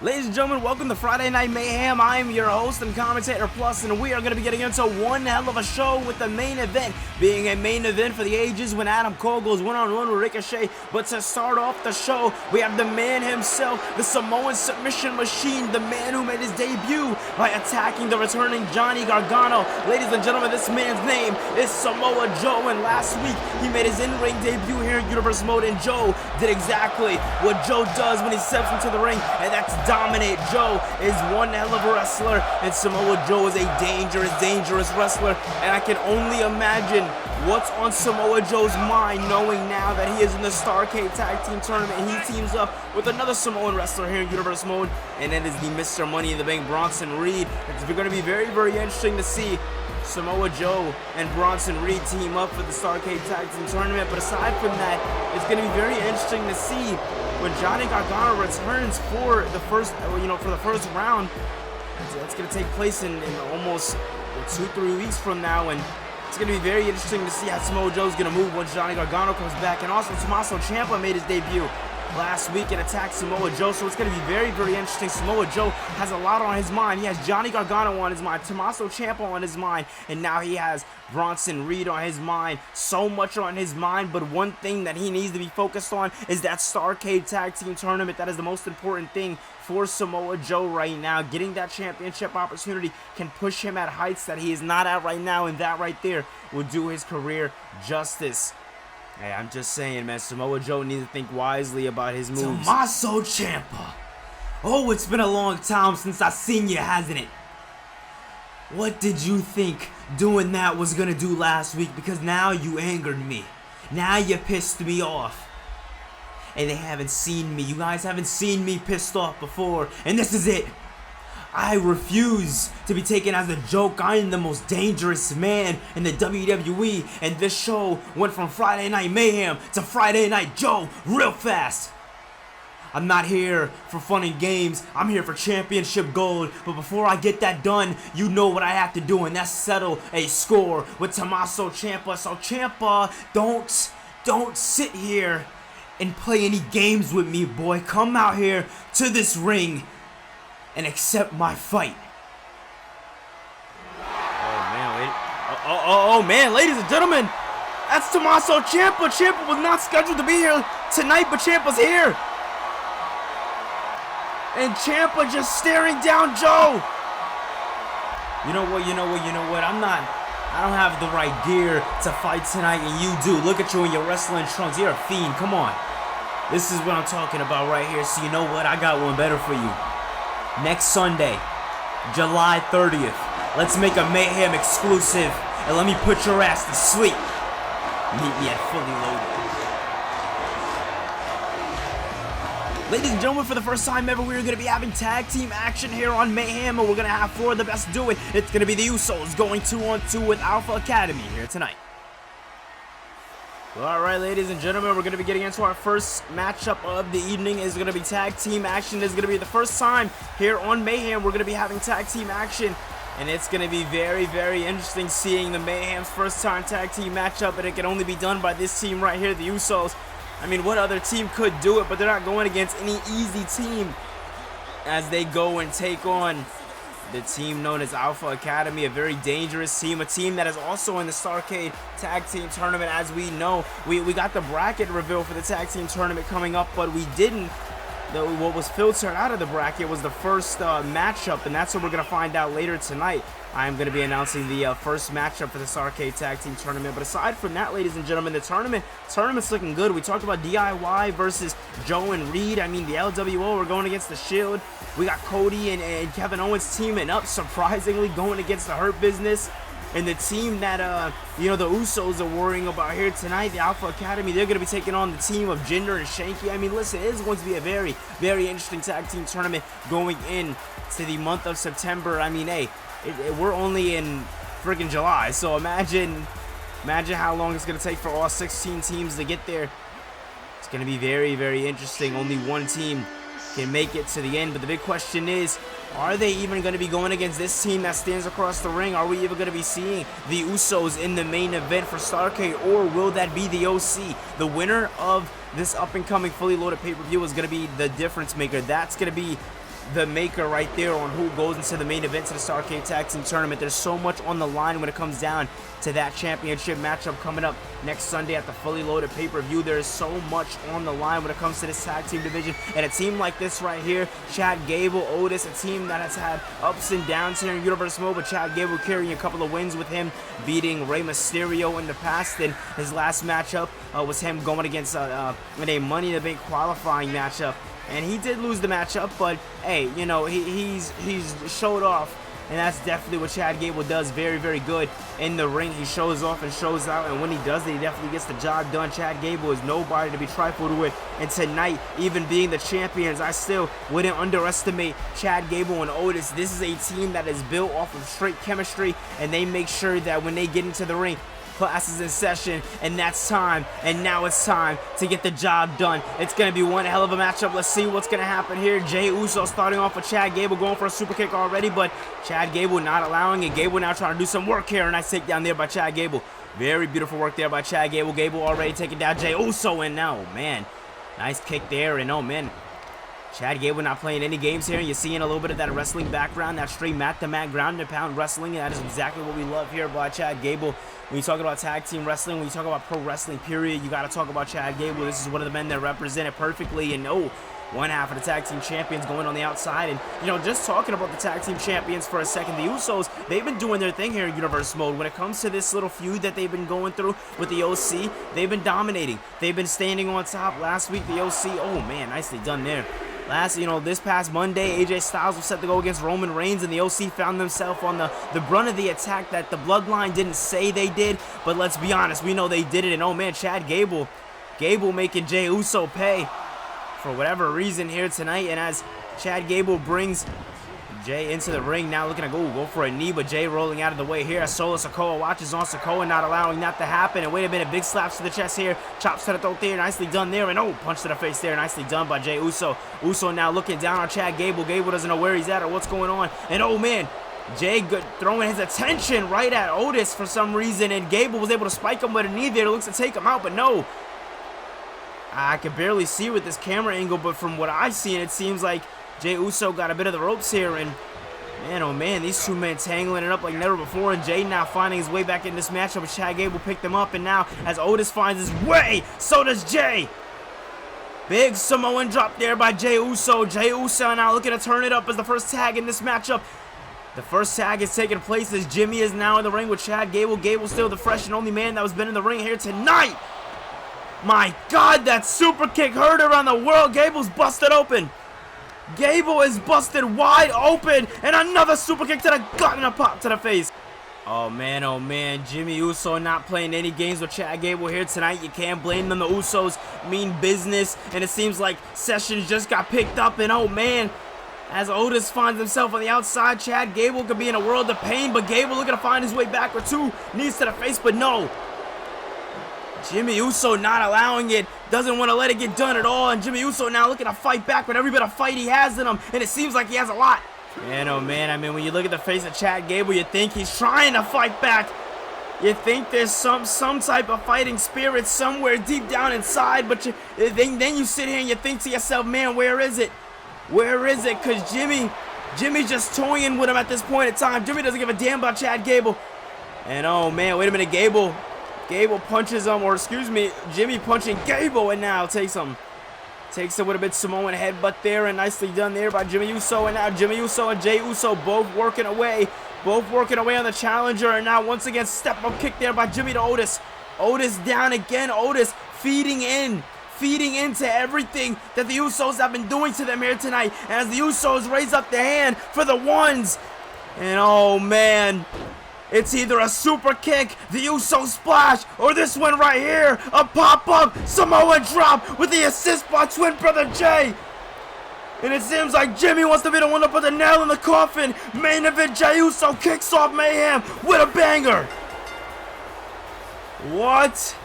Ladies and gentlemen, welcome to Friday Night Mayhem. I'm your host and commentator Plus, and we are going to be getting into one hell of a show with the main event being a main event for the ages when Adam Cole goes one-on-one with Ricochet. But to start off the show, we have the man himself, the Samoan submission machine, the man who made his debut by attacking the returning Johnny Gargano. Ladies and gentlemen, this man's name is Samoa Joe, and last week he made his in-ring debut here in Universe Mode, and Joe did exactly what Joe does when he steps into the ring, and that's dominate. Joe is one hell of a wrestler, and Samoa Joe is a dangerous wrestler, and I can only imagine what's on Samoa Joe's mind knowing now that he is in the Starrcade Tag Team Tournament, and he teams up with another Samoan wrestler here in Universe Mode, and that is the Mr. Money in the Bank, Bronson Reed. It's going to be very interesting to see Samoa Joe and Bronson Reed team up for the Starrcade Tag Team Tournament. But aside from that, it's going to be very interesting to see when Johnny Gargano returns for the first, for the first round. That's going to take place in almost 2-3 weeks from now, and it's going to be very interesting to see how Samoa Joe's going to move once Johnny Gargano comes back. And also, Tommaso Ciampa made his debut last week and attacked Samoa Joe, so it's going to be very interesting. Samoa Joe has a lot on his mind. He has Johnny Gargano on his mind, Tommaso Ciampa on his mind, and now he has Bronson Reed on his mind. So much on his mind, but one thing that he needs to be focused on is that Starrcade Tag Team Tournament. That is the most important thing for Samoa Joe right now. Getting that championship opportunity can push him at heights that he is not at right now, and that right there will do his career justice. Hey, I'm just saying, man, Samoa Joe needs to think wisely about his moves. Tommaso Ciampa. Oh, it's been a long time since I've seen you, hasn't it? What did you think doing that was gonna do last week? Because now you angered me. Now you pissed me off. And they haven't seen me. You guys haven't seen me pissed off before. And this is it. I refuse to be taken as a joke. I am the most dangerous man in the WWE, and this show went from Friday Night Mayhem to Friday Night Joe real fast. I'm not here for fun and games. I'm here for championship gold. But before I get that done, you know what I have to do, and that's settle a score with Tommaso Ciampa. So Ciampa, don't sit here and play any games with me, boy. Come out here to this ring and accept my fight. Oh man, ladies and gentlemen, that's Tommaso Ciampa. Ciampa was not scheduled to be here tonight, but Ciampa's here. And Ciampa just staring down Joe. You know what? I don't have the right gear to fight tonight, and you do. Look at you in your wrestling trunks. You're a fiend. Come on. This is what I'm talking about right here. So you know what? I got one better for you. Next Sunday, July 30th, let's make a Mayhem exclusive, and let me put your ass to sleep. Meet me at Fully Loaded. Ladies and gentlemen, for the first time ever, we're going to be having tag team action here on Mayhem, and we're going to have four of the best do it. It's going to be the Usos going 2-on-2 with Alpha Academy here tonight. Alright, ladies and gentlemen, we're going to be getting into our first matchup of the evening. It's going to be tag team action. This is going to be the first time here on Mayhem we're going to be having tag team action. And it's going to be very interesting seeing the Mayhem's first time tag team matchup. And it can only be done by this team right here, the Usos. I mean, what other team could do it? But they're not going against any easy team as they go and take on the team known as Alpha Academy, a very dangerous team, a team that is also in the Starrcade Tag Team Tournament. As we know, we got the bracket reveal for the Tag Team Tournament coming up, but we didn't. What was filtered out of the bracket was the first matchup, and that's what we're going to find out later tonight. I'm going to be announcing the first matchup for the Starrcade Tag Team Tournament. But aside from that, ladies and gentlemen, the tournament's looking good. We talked about DIY versus Joe and Reed. I mean, the LWO were going against the Shield. We got Cody and Kevin Owens teaming up, surprisingly, going against the Hurt Business. And the team that, the Usos are worrying about here tonight, the Alpha Academy, they're going to be taking on the team of Jinder and Shanky. I mean, listen, it is going to be a very interesting tag team tournament going in to the month of September. I mean, hey, we're only in freaking July, so imagine how long it's going to take for all 16 teams to get there. It's going to be very interesting. Only one team can make it to the end, but the big question is, are they even going to be going against this team that stands across the ring? Are we even going to be seeing the Usos in the main event for Starrcade, or will that be the OC? The winner of this up-and-coming fully loaded pay-per-view is going to be the difference maker. That's going to be the maker right there on who goes into the main event to the Starrcade Tag Team Tournament. There's so much on the line when it comes down to that championship matchup coming up next Sunday at the Fully Loaded pay-per-view. There is so much on the line when it comes to this tag team division, and a team like this right here, Chad Gable, Otis, a team that has had ups and downs here in Universe Mode, but Chad Gable carrying a couple of wins with him beating Rey Mysterio in the past, and his last matchup was him going against in a Money in the Bank qualifying matchup, and he did lose the matchup, but hey, you know, he's showed off. And that's definitely what Chad Gable does very, very good in the ring. He shows off and shows out, and when he does it, he definitely gets the job done. Chad Gable is nobody to be trifled with, and tonight, even being the champions, I still wouldn't underestimate Chad Gable and Otis. This is a team that is built off of straight chemistry, and they make sure that when they get into the ring, class is in session, and that's time, and now it's time to get the job done. It's going to be one hell of a matchup. Let's see what's going to happen here. Jey Uso starting off with Chad Gable, going for a super kick already, but Chad Gable not allowing it. Gable now trying to do some work here, and nice takedown there by Chad Gable. Very beautiful work there by Chad Gable. Gable already taking down Jey Uso, and now, man, nice kick there, and oh man, Chad Gable not playing any games here. You're seeing a little bit of that wrestling background, that straight mat-to-mat, ground-and-pound wrestling. That is exactly what we love here by Chad Gable. When you talk about tag team wrestling, when you talk about pro wrestling, period, you got to talk about Chad Gable. This is one of the men that represent it perfectly. And oh, one half of the tag team champions going on the outside. And, you know, just talking about the tag team champions for a second, the Usos, they've been doing their thing here in Universe Mode. When it comes to this little feud that they've been going through with the OC, they've been dominating. They've been standing on top. Last week, the OC, oh, man, nicely done there. This past Monday, AJ Styles was set to go against Roman Reigns, and the OC found themselves on the brunt of the attack that the Bloodline didn't say they did, but let's be honest, we know they did it, and oh man, Chad Gable making Jey Uso pay for whatever reason here tonight, and as Chad Gable brings Jey into the ring, now looking to go for a knee, but Jey rolling out of the way here as Solo Sikoa watches on Sikoa, not allowing that to happen, and wait a minute, big slaps to the chest here, chops to the throat there, nicely done there, and oh, punch to the face there, nicely done by Jey Uso. Uso now looking down on Chad Gable. Gable doesn't know where he's at or what's going on, and oh man, Jey throwing his attention right at Otis for some reason, and Gable was able to spike him with a knee there. It looks to take him out, but no. I can barely see with this camera angle, but from what I've seen, it seems like Jey Uso got a bit of the ropes here, and man, oh man, these two men tangling it up like never before, and Jey now finding his way back in this matchup, but Chad Gable picked him up, and now as Otis finds his way, so does Jey. Big Samoan drop there by Jey Uso. Jey Uso now looking to turn it up as the first tag in this matchup. The first tag is taking place as Jimmy is now in the ring with Chad Gable. Gable still the fresh and only man that was been in the ring here tonight. My God, that super kick heard around the world. Gable's busted open. Gable is busted wide open, and another super kick to the gut and a pop to the face. Oh man, Jimmy Uso not playing any games with Chad Gable here tonight. You can't blame them. The Usos mean business, and it seems like Sessions just got picked up, and oh man, as Otis finds himself on the outside, Chad Gable could be in a world of pain, but Gable looking to find his way back with two knees to the face, but no. Jimmy Uso not allowing it, doesn't want to let it get done at all, and Jimmy Uso now looking to fight back with every bit of fight he has in him, and it seems like he has a lot. Man, oh man, I mean, when you look at the face of Chad Gable, you think he's trying to fight back. You think there's some type of fighting spirit somewhere deep down inside, but then you sit here and you think to yourself, man, where is it? Where is it? Because Jimmy's just toying with him at this point in time. Jimmy doesn't give a damn about Chad Gable. And oh man, wait a minute, Gable punches him, or excuse me, Jimmy punching Gable, and now takes him with a bit Samoan headbutt there, and nicely done there by Jimmy Uso, and now Jimmy Uso and Jey Uso both working away on the challenger, and now once again step-up kick there by Jimmy to Otis. Otis down again, Otis feeding into everything that the Usos have been doing to them here tonight, and as the Usos raise up the hand for the ones, and oh man, it's either a super kick, the Uso splash, or this one right here, a pop-up Samoa drop with the assist by twin brother Jey. And it seems like Jimmy wants to be the one to put the nail in the coffin. Main event, Jey Uso kicks off Mayhem with a banger. What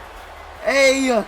a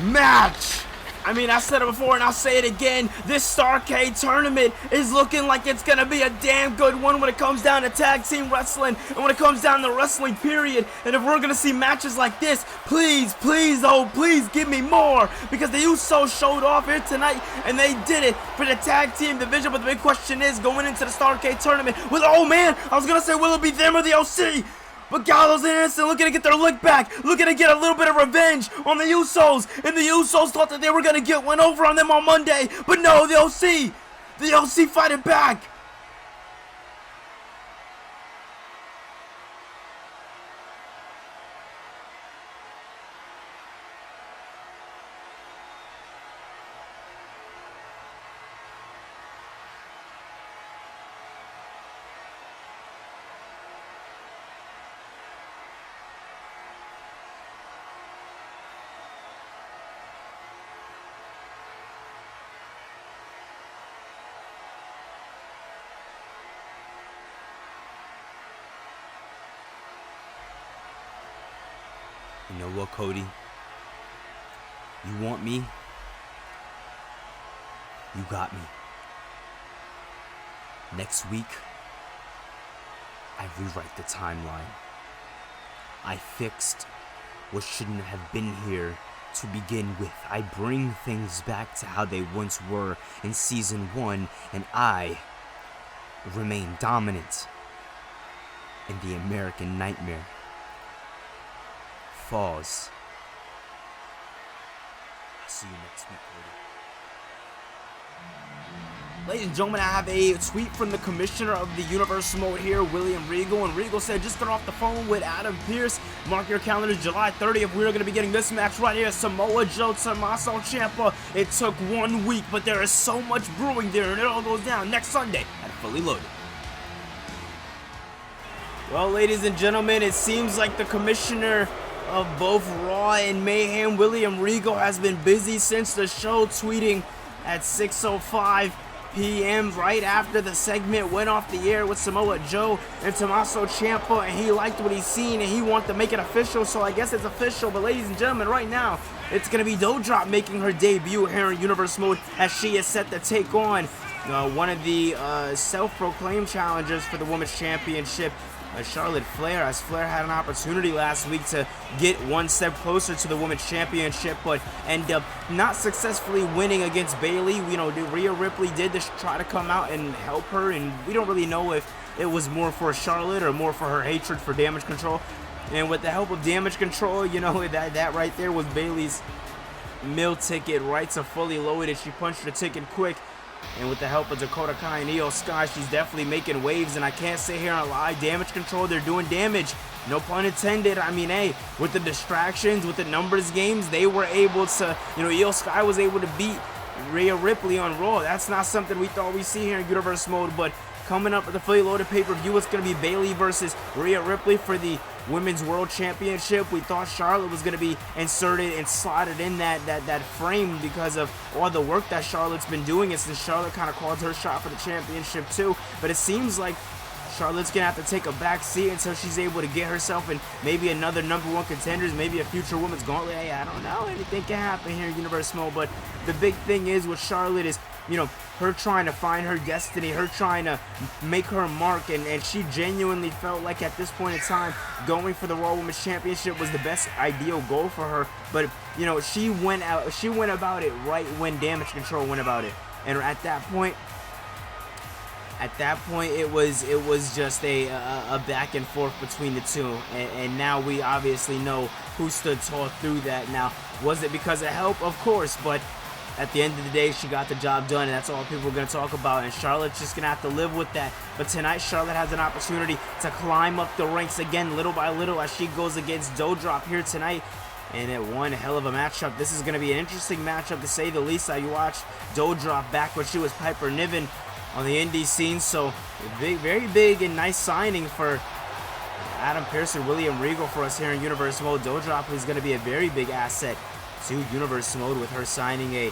match. I mean, I said it before and I'll say it again. This Starrcade tournament is looking like it's going to be a damn good one when it comes down to tag team wrestling and when it comes down to wrestling, period. And if we're going to see matches like this, please, please, oh, please give me more. Because the Usos showed off here tonight and they did it for the tag team division. But the big question is going into the Starrcade tournament with, oh man, I was going to say, will it be them or the OC? But Gallows and Anderson looking to get their lick back, looking to get a little bit of revenge on the Usos. And the Usos thought that they were going to get one over on them on Monday. But no, the OC fighting back. You know what, Cody? You want me? You got me. Next week, I rewrite the timeline. I fixed what shouldn't have been here to begin with. I bring things back to how they once were in Season 1, and I remain dominant. And the American Nightmare falls. I'll see you next week, Cody. Ladies and gentlemen, I have a tweet from the commissioner of the Universal Mode here, William Regal. And Regal said, just got off the phone with Adam Pearce. Mark your calendars, July 30th. We're going to be getting this match right here. Samoa Joe, Tommaso Ciampa. It took 1 week, but there is so much brewing there. And it all goes down next Sunday at Fully Loaded. Well, ladies and gentlemen, it seems like the commissioner of both Raw and Mayhem, William Regal, has been busy since the show, tweeting at 6:05 p.m. right after the segment went off the air with Samoa Joe and Tommaso Ciampa, and he liked what he's seen and he wanted to make it official, so I guess it's official. But ladies and gentlemen, right now it's going to be Doudrop making her debut here in Universe Mode as she is set to take on one of the self-proclaimed challengers for the Women's Championship, Charlotte Flair, as Flair had an opportunity last week to get one step closer to the Women's Championship, but ended up not successfully winning against Bayley. You know, Rhea Ripley did just try to come out and help her, and we don't really know if it was more for Charlotte or more for her hatred for Damage Control. And with the help of Damage Control, you know, that right there was Bayley's meal ticket right to Fully Loaded. She punched the ticket quick. And with the help of Dakota Kai and Io Sky, she's definitely making waves. And I can't sit here and lie. Damage Control, they're doing damage. No pun intended. I mean, hey, with the distractions, with the numbers games, they were able to, you know, Io Sky was able to beat Rhea Ripley on Raw. That's not something we thought we'd see here in Universe Mode. But coming up with the Fully Loaded pay-per-view, it's going to be Bayley versus Rhea Ripley for the Women's World Championship. We thought Charlotte was going to be inserted and slotted in that frame because of all the work that Charlotte's been doing, and since Charlotte kind of called her shot for the championship too. But it seems like Charlotte's going to have to take a back seat until she's able to get herself in maybe another #1 contenders, maybe a future Women's Gauntlet. Hey, I don't know. Anything can happen here in Universe Mode. But the big thing is with Charlotte is, you know, her trying to find her destiny, her trying to make her mark, and she genuinely felt like at this point in time, going for the Raw Women's Championship was the best ideal goal for her. But, you know, she went about it right when Damage Control went about it. And at that point, it was just a back and forth between the two, and now we obviously know who stood tall through that. Now, was it because of help? Of course, but at the end of the day, she got the job done, and that's all people are going to talk about, and Charlotte's just going to have to live with that. But tonight, Charlotte has an opportunity to climb up the ranks again, little by little, as she goes against Doudrop here tonight. And it one hell of a matchup. This is going to be an interesting matchup, to say the least. You watched Doudrop back when she was Piper Niven on the indie scene, so big, very big and nice signing for Adam Pearce and William Regal for us here in Universe Mode. Doudrop is going to be a very big asset to Universe Mode, with her signing a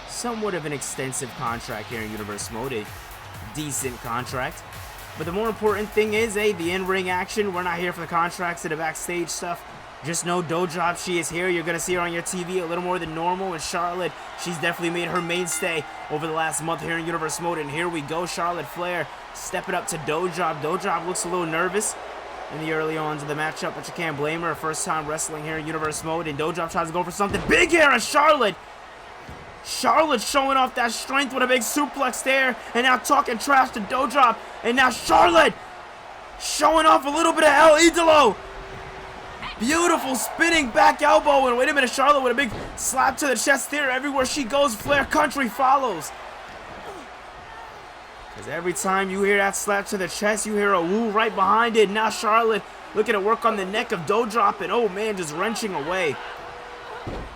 somewhat of an extensive contract here in Universe Mode, a decent contract. But the more important thing is, the in-ring action. We're not here for the contracts and the backstage stuff. Just know Doudrop, she is here. You're going to see her on your TV a little more than normal. And Charlotte, she's definitely made her mainstay over the last month here in Universe Mode. And here we go, Charlotte Flair stepping up to Doudrop. Doudrop looks a little nervous in the early ons of the matchup, but you can't blame her. First time wrestling here in Universe Mode. And Doudrop tries to go for something big here, and Charlotte showing off that strength with a big suplex there. And now talking trash to Doudrop. And now Charlotte showing off a little bit of El Idolo. Beautiful spinning back elbow, and wait a minute, Charlotte with a big slap to the chest there. Everywhere she goes, Flair country follows. Because every time you hear that slap to the chest, you hear a woo right behind it. Now Charlotte looking to work on the neck of Doudrop, and oh man, just wrenching away.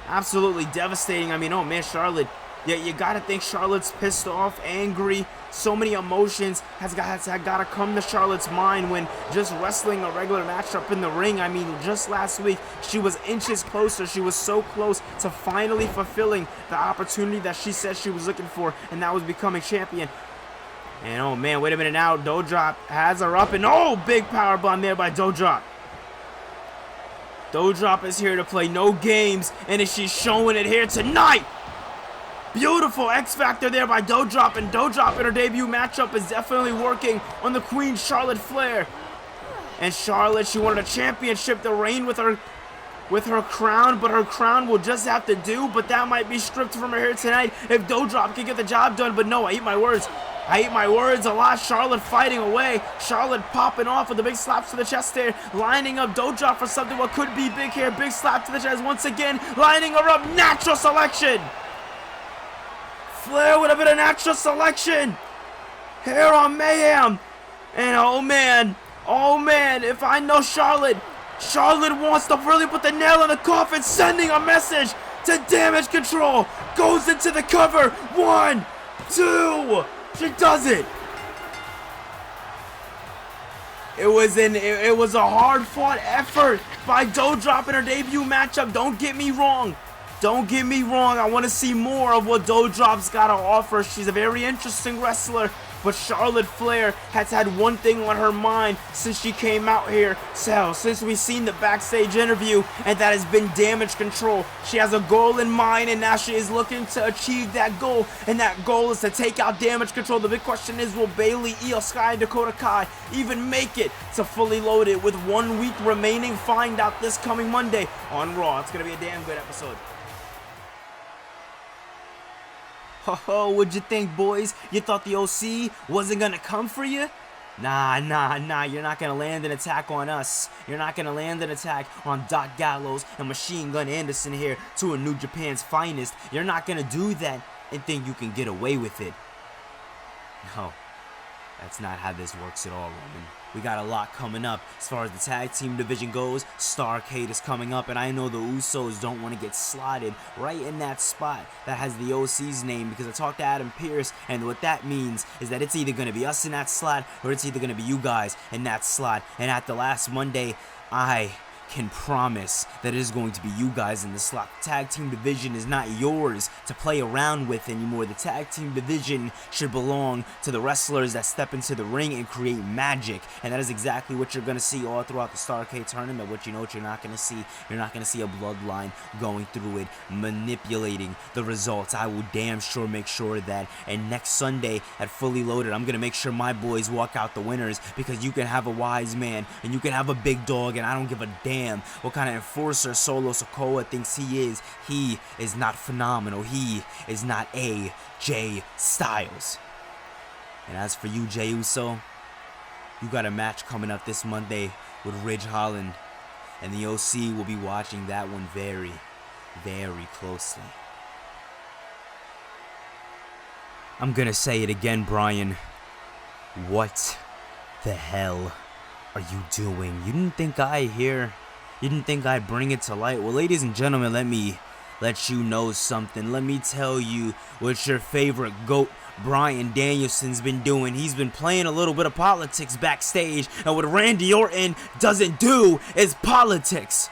Absolutely devastating. I mean, oh man, Charlotte, yeah, you gotta think Charlotte's pissed off, angry. So many emotions has got to come to Charlotte's mind when just wrestling a regular matchup in the ring. I mean, just last week, she was inches closer. She was so close to finally fulfilling the opportunity that she said she was looking for, and that was becoming champion. And oh man, wait a minute now. Doudrop has her up, and oh, big power bomb there by Doudrop. Doudrop is here to play no games, and she's showing it here tonight. Beautiful X Factor there by Doudrop, and Doudrop in her debut matchup is definitely working on the Queen Charlotte Flair. And Charlotte, she wanted a championship to reign with her crown, but her crown will just have to do, but that might be stripped from her here tonight if Doudrop can get the job done. But no, I eat my words. I eat my words a lot. Charlotte fighting away. Charlotte popping off with the big slaps to the chest there, lining up Doudrop for something what could be big here. Big slap to the chest once again, lining her up. Natural selection. Flair with a bit of natural selection here on Mayhem. And oh man, if I know Charlotte wants to really put the nail in the coffin, sending a message to Damage Control. Goes into the cover. 1, 2. She does it. It was a hard-fought effort by Doudrop in her debut matchup. Don't get me wrong. I want to see more of what Doudrop's got to offer. She's a very interesting wrestler, but Charlotte Flair has had one thing on her mind since she came out here. So, since we've seen the backstage interview, and that has been Damage Control. She has a goal in mind, and now she is looking to achieve that goal, and that goal is to take out Damage Control. The big question is, will Bayley, Io Sky, and Dakota Kai even make it to Fully Loaded with 1 week remaining? Find out this coming Monday on Raw. It's going to be a damn good episode. Oh, what'd you think, boys? You thought the OC wasn't gonna come for you? Nah, you're not gonna land an attack on us. You're not gonna land an attack on Doc Gallows and Machine Gun Anderson here, two of New Japan's finest. You're not gonna do that and think you can get away with it. No, that's not how this works at all, Roman. We got a lot coming up as far as the tag team division goes. Starrcade is coming up, and I know the Usos don't want to get slotted right in that spot that has the OC's name, because I talked to Adam Pearce, and what that means is that it's either going to be us in that slot or it's either going to be you guys in that slot. And at the last Monday, I can promise that it is going to be you guys in the slot. The tag team division is not yours to play around with anymore. The tag team division should belong to the wrestlers that step into the ring and create magic, and that is exactly what you're going to see all throughout the Starrcade tournament. What you know what you're not going to see? You're not going to see a bloodline going through it, manipulating the results. I will damn sure make sure of that, and next Sunday at Fully Loaded, I'm going to make sure my boys walk out the winners, because you can have a wise man and you can have a big dog, and I don't give a damn what kind of enforcer Solo Sikoa thinks he is. He is not phenomenal. He is not AJ Styles. And as for you, Jey Uso, you got a match coming up this Monday with Ridge Holland, and the OC will be watching that one very, very closely. I'm gonna say it again, Brian. What the hell are you doing? You didn't think you didn't think I'd bring it to light? Well, ladies and gentlemen, let me let you know something. Let me tell you what your favorite GOAT, Bryan Danielson's been doing. He's been playing a little bit of politics backstage, and what Randy Orton doesn't do is politics.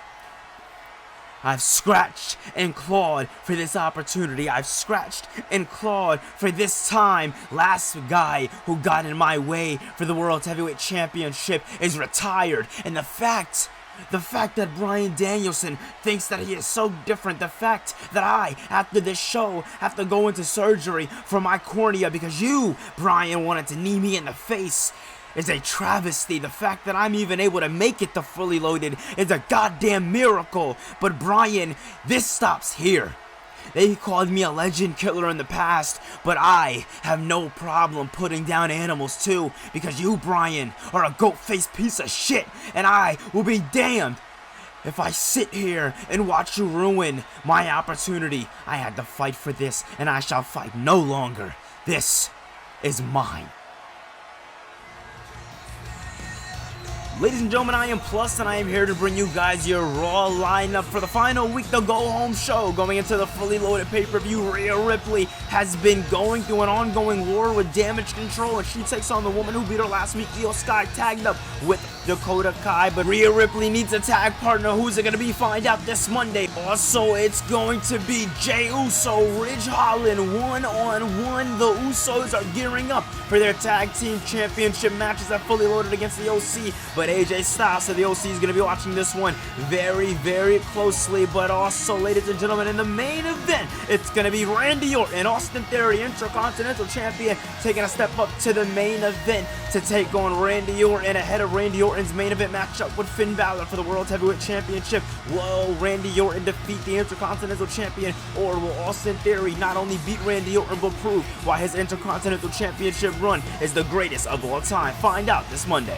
I've scratched and clawed for this opportunity. I've scratched and clawed for this time. Last guy who got in my way for the World Heavyweight Championship is retired, and the fact The fact that Bryan Danielson thinks that he is so different. The fact that I, after this show, have to go into surgery for my cornea because you, Bryan, wanted to knee me in the face is a travesty. The fact that I'm even able to make it to Fully Loaded is a goddamn miracle. But Bryan, this stops here. They called me a legend killer in the past, but I have no problem putting down animals too, because you, Bryan, are a goat-faced piece of shit, and I will be damned if I sit here and watch you ruin my opportunity. I had to fight for this, and I shall fight no longer. This is mine. Ladies and gentlemen, I am Plus, and I am here to bring you guys your Raw lineup for the final week, the go-home show. Going into the Fully Loaded pay-per-view, Rhea Ripley has been going through an ongoing war with Damage Control, and she takes on the woman who beat her last week, Io Sky, tagged up with Dakota Kai. But Rhea Ripley needs a tag partner. Who's it going to be? Find out this Monday. Also, it's going to be Jey Uso, Ridge Holland, one-on-one. The Usos are gearing up for their tag team championship matches at Fully Loaded against the OC. But AJ Styles said the OC is going to be watching this one very, very closely. But also, ladies and gentlemen, in the main event, it's going to be Randy Orton, Austin Theory, Intercontinental Champion, taking a step up to the main event to take on Randy Orton ahead of Randy Orton's main event matchup with Finn Balor for the World Heavyweight Championship. Will Randy Orton defeat the Intercontinental Champion, or will Austin Theory not only beat Randy Orton but prove why his Intercontinental Championship run is the greatest of all time? Find out this Monday.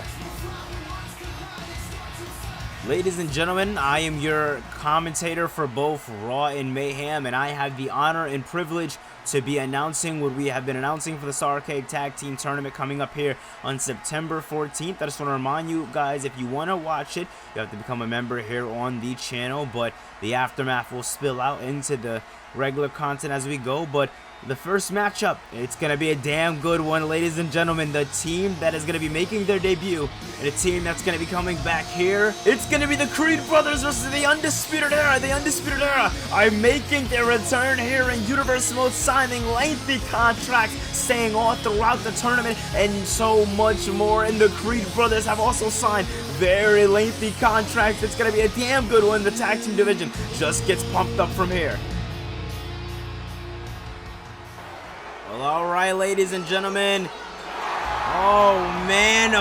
Ladies and gentlemen, I am your commentator for both Raw and Mayhem, and I have the honor and privilege to be announcing what we have been announcing for the Starrcade Tag Team Tournament coming up here on September 14th. I just want to remind you guys, if you want to watch it, you have to become a member here on the channel, but the aftermath will spill out into the regular content as we go. But the first matchup, it's going to be a damn good one, ladies and gentlemen. The team that is going to be making their debut and a team that's going to be coming back here, it's going to be the Creed Brothers versus the Undisputed Era. The Undisputed Era are making their return here in Universe Mode, signing lengthy contracts, staying on throughout the tournament, and so much more. And the Creed Brothers have also signed very lengthy contracts. It's going to be a damn good one. The tag team division just gets pumped up from here. Well, alright, ladies and gentlemen. Oh man,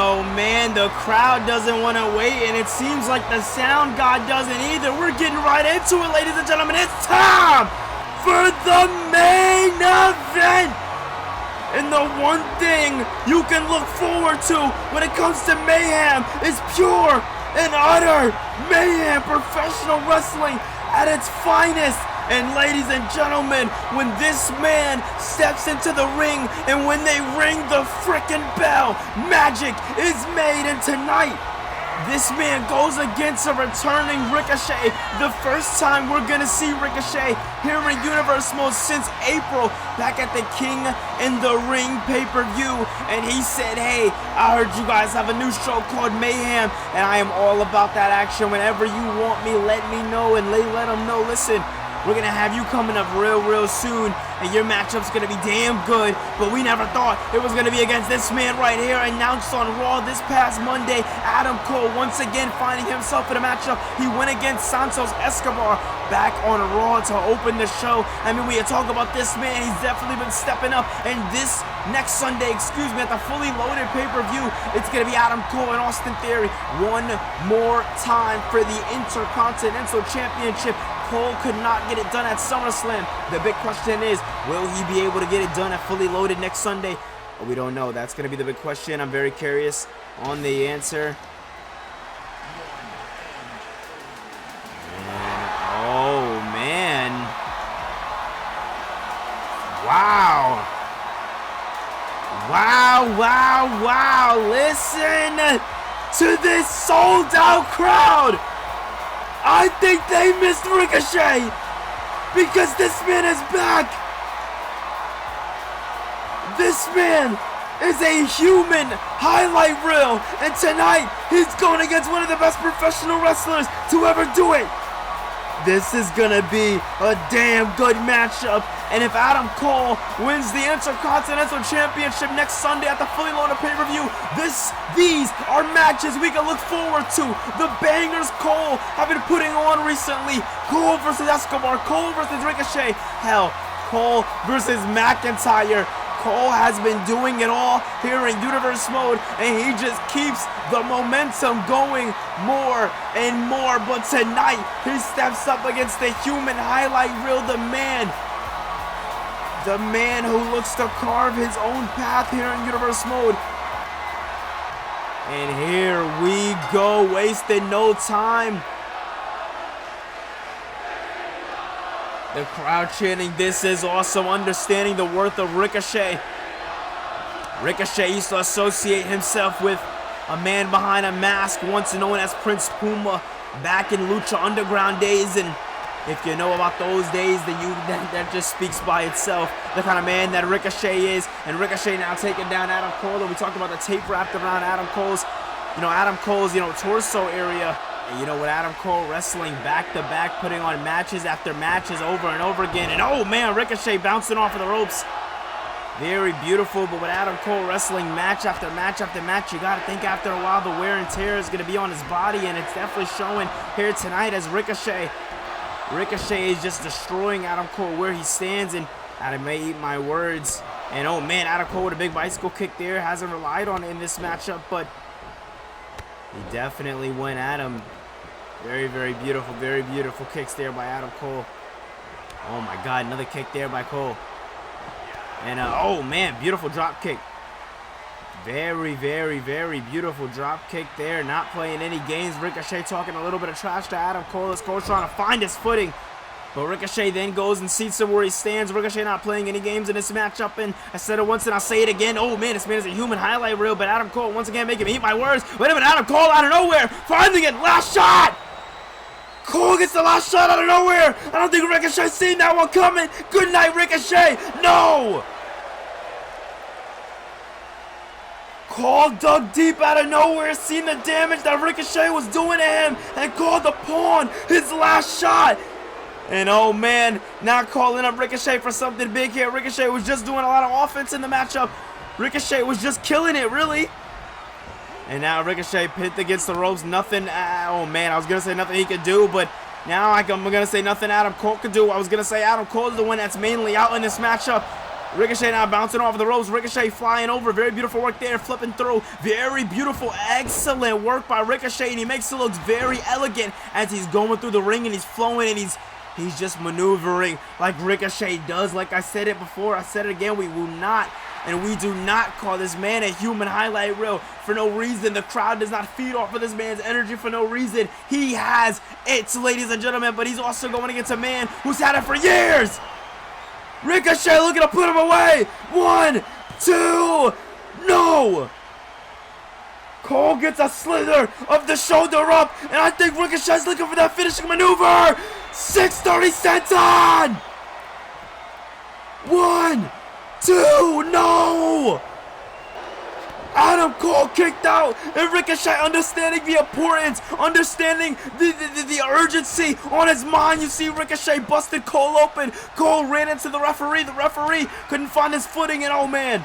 the crowd doesn't want to wait, and it seems like the sound god doesn't either. We're getting right into it, ladies and gentlemen. It's time for the main event. And the one thing you can look forward to when it comes to Mayhem is pure and utter mayhem, professional wrestling at its finest. And ladies and gentlemen, when this man steps into the ring and when they ring the frickin' bell, magic is made. And tonight, this man goes against a returning Ricochet. The first time we're gonna see Ricochet here in Universe Mode since April, back at the King in the Ring pay-per-view. And he said, hey, I heard you guys have a new show called Mayhem, and I am all about that action. Whenever you want me, let me know. And let them know, listen, we're going to have you coming up real soon, and your matchup's going to be damn good. But we never thought it was going to be against this man right here. Announced on Raw this past Monday, Adam Cole once again finding himself in a matchup. He went against Santos Escobar back on Raw to open the show. I mean, we talk about this man, he's definitely been stepping up. And this next Sunday, at the Fully Loaded pay-per-view, it's going to be Adam Cole and Austin Theory one more time for the Intercontinental Championship. Cole could not get it done at SummerSlam. The big question is, will he be able to get it done at Fully Loaded next Sunday? Well, we don't know. That's going to be the big question. I'm very curious on the answer. And, oh, man. Wow. Wow. Listen to this sold-out crowd. I think they missed Ricochet because this man is back. This man is a human highlight reel, and tonight he's going against one of the best professional wrestlers to ever do it. This is gonna be a damn good matchup, And if Adam Cole wins the Intercontinental Championship next Sunday at the Fully Loaded pay-per-view, these are matches we can look forward to. The bangers Cole have been putting on recently. Cole versus Escobar, Cole versus Ricochet, hell, Cole versus McIntyre. Cole has been doing it all here in Universe Mode, and he just keeps the momentum going more and more. But tonight, he steps up against the human highlight reel, the man who looks to carve his own path here in Universe Mode. And here we go, wasting no time. The crowd chanting, "This is awesome," understanding the worth of Ricochet. Ricochet used to associate himself with a man behind a mask, once known as Prince Puma, back in Lucha Underground days. And if you know about those days, then that just speaks by itself, the kind of man that Ricochet is. And Ricochet now taking down Adam Cole. We talked about the tape wrapped around Adam Cole's torso area. And with Adam Cole wrestling back-to-back, putting on matches after matches over and over again. And oh man, Ricochet bouncing off of the ropes. Very beautiful, but with Adam Cole wrestling match after match after match, you gotta think after a while the wear and tear is gonna be on his body, and it's definitely showing here tonight as Ricochet is just destroying Adam Cole where he stands, and Adam may eat my words. And oh man, Adam Cole with a big bicycle kick there, hasn't relied on it in this matchup, but he definitely went at him. Very, very beautiful kicks there by Adam Cole. Oh my God, another kick there by Cole. And oh man, beautiful drop kick. Very, very beautiful drop kick there. Not playing any games. Ricochet talking a little bit of trash to Adam Cole as Cole's trying to find his footing. But Ricochet then goes and seats him where he stands. Ricochet not playing any games in this matchup. And I said it once and I'll say it again. Oh man, this man is a human highlight reel. But Adam Cole once again making me eat my words. Wait a minute, Adam Cole out of nowhere. Finally getting last shot. Cole gets the last shot out of nowhere. I don't think Ricochet seen that one coming. Good night, Ricochet. No. Cole dug deep out of nowhere, seen the damage that Ricochet was doing to him, and called the pawn his last shot. And oh man, not calling up Ricochet for something big here. Ricochet was just doing a lot of offense in the matchup. Ricochet was just killing it, really. And now Ricochet pinned against the ropes. Nothing, oh man, I was going to say nothing he could do, but now I'm going to say nothing Adam Cole could do. I was going to say Adam Cole is the one that's mainly out in this matchup. Ricochet now bouncing off the ropes. Ricochet flying over. Very beautiful work there. Flipping through. Very beautiful, excellent work by Ricochet. And he makes it look very elegant as he's going through the ring and he's flowing and he's just maneuvering like Ricochet does. Like I said it before, I said it again. We will not, and we do not call this man a human highlight reel for no reason. The crowd does not feed off of this man's energy for no reason. He has it, ladies and gentlemen, but he's also going against a man who's had it for years. Ricochet looking to put him away. 1, 2, no! Cole gets a slither of the shoulder up, and I think Ricochet's looking for that finishing maneuver. 630 senton! 1, 2, no! Adam Cole kicked out, and Ricochet understanding the importance, understanding the urgency on his mind. You see Ricochet busted Cole open. Cole ran into the referee. The referee couldn't find his footing, and oh man.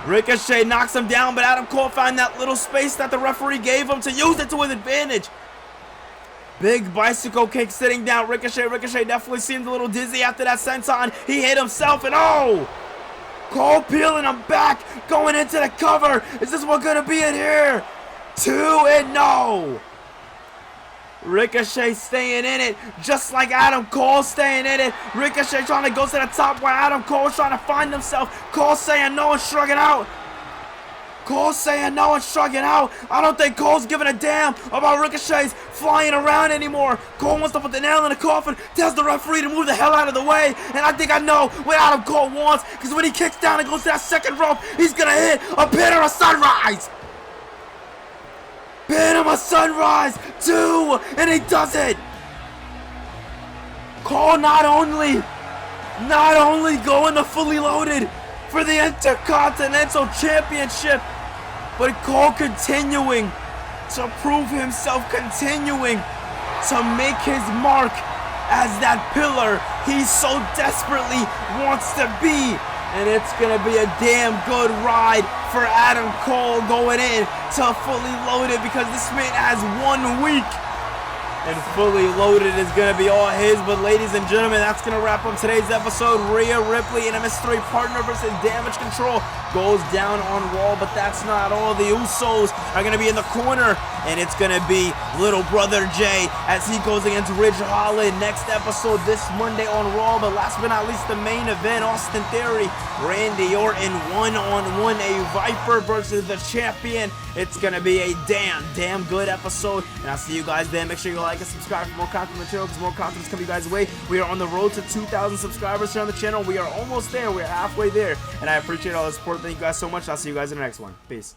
Ricochet knocks him down, but Adam Cole found that little space that the referee gave him to use it to his advantage. Big bicycle kick sitting down. Ricochet definitely seemed a little dizzy after that senton. He hit himself, and oh! Cole peeling him back, going into the cover. Is this one gonna be in here? 2 and no. Ricochet staying in it, just like Adam Cole staying in it. Ricochet trying to go to the top while Adam Cole trying to find himself. Cole saying no and shrugging out. Cole saying no and shrugging out. I don't think Cole's giving a damn about Ricochet's flying around anymore. Cole wants to put the nail in the coffin, tells the referee to move the hell out of the way. And I think I know what Adam Cole wants, because when he kicks down and goes to that second rope, he's going to hit a pin or a sunrise. Pin him a sunrise, 2, and he does it. Cole not only going to fully loaded for the Intercontinental Championship, but Cole continuing to prove himself, continuing to make his mark as that pillar he so desperately wants to be. And it's going to be a damn good ride for Adam Cole going in to Fully Loaded, because this man has 1 week. And Fully Loaded is going to be all his. But ladies and gentlemen, that's going to wrap up today's episode. Rhea Ripley and MS3 partner versus Damage Control goes down on Raw. But that's not all. The Usos are going to be in the corner. And it's going to be Little Brother Jay as he goes against Ridge Holland. Next episode this Monday on Raw. But last but not least, the main event, Austin Theory, Randy Orton, one-on-one, a Viper versus the champion. It's going to be a damn good episode. And I'll see you guys then. Make sure you like and subscribe for more content material, because more content is coming you guys' way. We are on the road to 2,000 subscribers here on the channel. We are almost there. We are halfway there. And I appreciate all the support. Thank you guys so much. I'll see you guys in the next one. Peace.